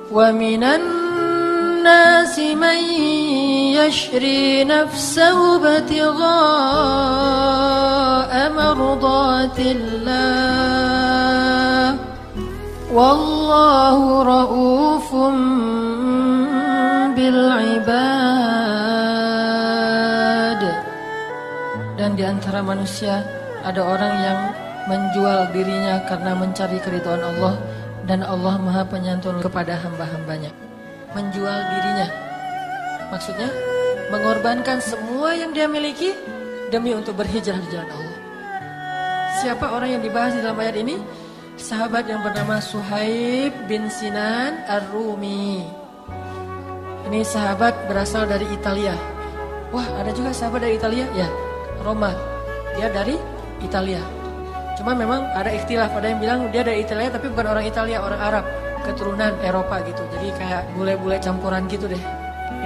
Wa minan nasi man yashri nafsahu ibtigha'a mardatillah wallahu ra'ufum bil ibad. Dan di antara manusia ada orang yang menjual dirinya karena mencari keridhaan Allah, dan Allah Maha Penyantun kepada hamba-hambanya. Menjual dirinya, maksudnya mengorbankan semua yang dia miliki demi untuk berhijrah di jalan Allah. Siapa orang yang dibahas di dalam ayat ini? Sahabat yang bernama Suhaib bin Sinan Ar-Rumi. Ini sahabat berasal dari Italia. Wah, ada juga sahabat dari Italia? Ya, Roma. Dia dari Italia. Cuma memang ada ikhtilaf, ada yang bilang dia dari Italia tapi bukan orang Italia, orang Arab, keturunan Eropa gitu. Jadi kayak bule-bule campuran gitu deh.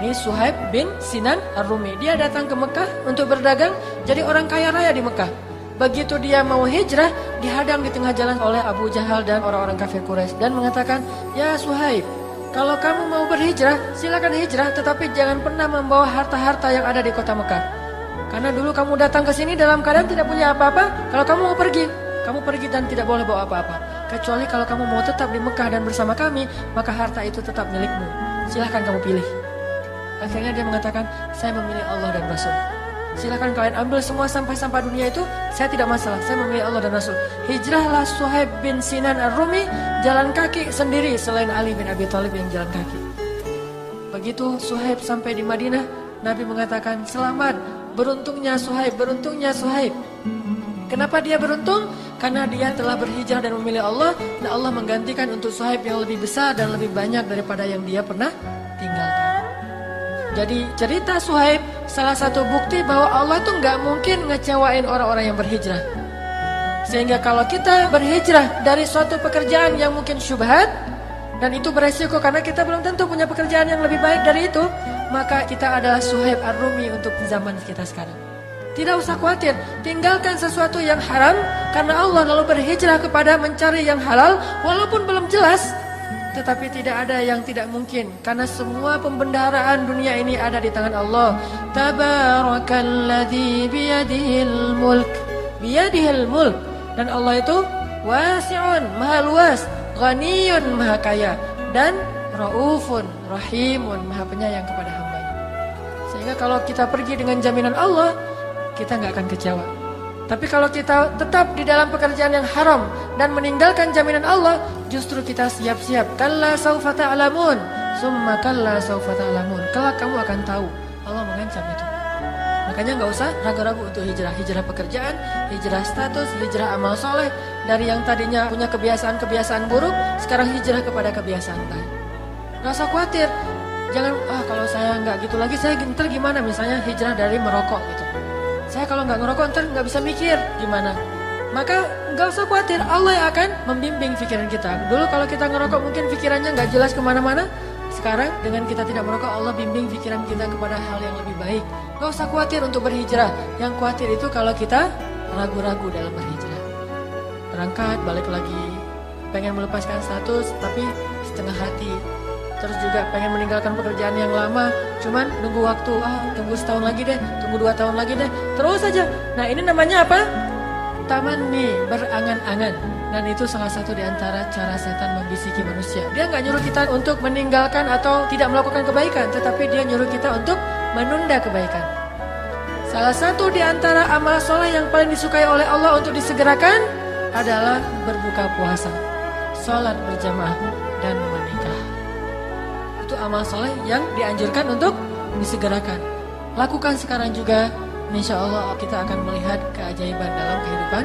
Ini Suhaib bin Sinan Ar-Rumi. Dia datang ke Mekah untuk berdagang, jadi orang kaya raya di Mekah. Begitu dia mau hijrah, dihadang di tengah jalan oleh Abu Jahal dan orang-orang kafir Quraisy dan mengatakan, "Ya Suhaib, kalau kamu mau berhijrah, silakan hijrah, tetapi jangan pernah membawa harta-harta yang ada di kota Mekah. Karena dulu kamu datang ke sini dalam keadaan tidak punya apa-apa. Kalau kamu mau pergi, kamu pergi dan tidak boleh bawa apa-apa. Kecuali kalau kamu mau tetap di Mekah dan bersama kami, maka harta itu tetap milikmu. Silahkan kamu pilih." Akhirnya dia mengatakan, "Saya memilih Allah dan Rasul. Silahkan kalian ambil semua sampah-sampah dunia itu, saya tidak masalah. Saya memilih Allah dan Rasul." Hijrahlah Suhaib bin Sinan Ar-Rumi jalan kaki sendiri selain Ali bin Abi Thalib yang jalan kaki. Begitu Suhaib sampai di Madinah, Nabi mengatakan, "Selamat. Beruntungnya Suhaib, beruntungnya Suhaib." Kenapa dia beruntung? Karena dia telah berhijrah dan memilih Allah, dan Allah menggantikan untuk Suhaib yang lebih besar dan lebih banyak daripada yang dia pernah tinggalkan. Jadi cerita Suhaib salah satu bukti bahwa Allah itu nggak mungkin ngecewain orang-orang yang berhijrah. Sehingga kalau kita berhijrah dari suatu pekerjaan yang mungkin syubhat, dan itu beresiko karena kita belum tentu punya pekerjaan yang lebih baik dari itu, maka kita adalah Suhaib Ar-Rumi untuk zaman kita sekarang. Tidak usah khawatir, tinggalkan sesuatu yang haram karena Allah, lalu berhijrah kepada mencari yang halal walaupun belum jelas. Tetapi tidak ada yang tidak mungkin, karena semua pembendaharaan dunia ini ada di tangan Allah. Tabarakalladzi biyadihil mulk. Biyadihil mulk. Dan Allah itu wasi'un, maha luas, ghaniyun, maha kaya, dan raufun, rahimun, maha penyayang kepada hambanya. Sehingga kalau kita pergi dengan jaminan Allah, kita nggak akan kecewa. Tapi kalau kita tetap di dalam pekerjaan yang haram dan meninggalkan jaminan Allah, justru kita siap-siap. Kalla saufa ta'lamun, summa kalla saufa ta'lamun. Kelak kamu akan tahu. Allah mengancam itu. Makanya nggak usah ragu-ragu untuk hijrah. Hijrah pekerjaan, hijrah status, hijrah amal soleh. Dari yang tadinya punya kebiasaan-kebiasaan buruk, sekarang hijrah kepada kebiasaan baik. Nggak usah khawatir. Jangan, kalau saya nggak gitu lagi, saya ntar gimana? Misalnya hijrah dari merokok gitu. Saya kalau nggak ngerokok ntar nggak bisa mikir gimana. Maka nggak usah khawatir, Allah yang akan membimbing pikiran kita. Dulu kalau kita ngerokok mungkin pikirannya nggak jelas kemana-mana. Sekarang dengan kita tidak merokok, Allah bimbing pikiran kita kepada hal yang lebih baik. Nggak usah khawatir untuk berhijrah. Yang khawatir itu kalau kita ragu-ragu dalam berhijrah. Berangkat, balik lagi, pengen melepaskan status tapi setengah hati. Terus juga pengen meninggalkan pekerjaan yang lama, cuman nunggu waktu, tunggu setahun lagi deh, tunggu 2 tahun lagi deh, terus aja. Nah ini namanya apa? Tamanni, berangan-angan. Dan itu salah satu di antara cara setan membisiki manusia. Dia nggak nyuruh kita untuk meninggalkan atau tidak melakukan kebaikan, tetapi dia nyuruh kita untuk menunda kebaikan. Salah satu di antara amal soleh yang paling disukai oleh Allah untuk disegerakan adalah berbuka puasa, sholat berjamaah, dan menikah. Itu amal soleh yang dianjurkan untuk disegerakan. Lakukan sekarang juga, insya Allah kita akan melihat keajaiban dalam kehidupan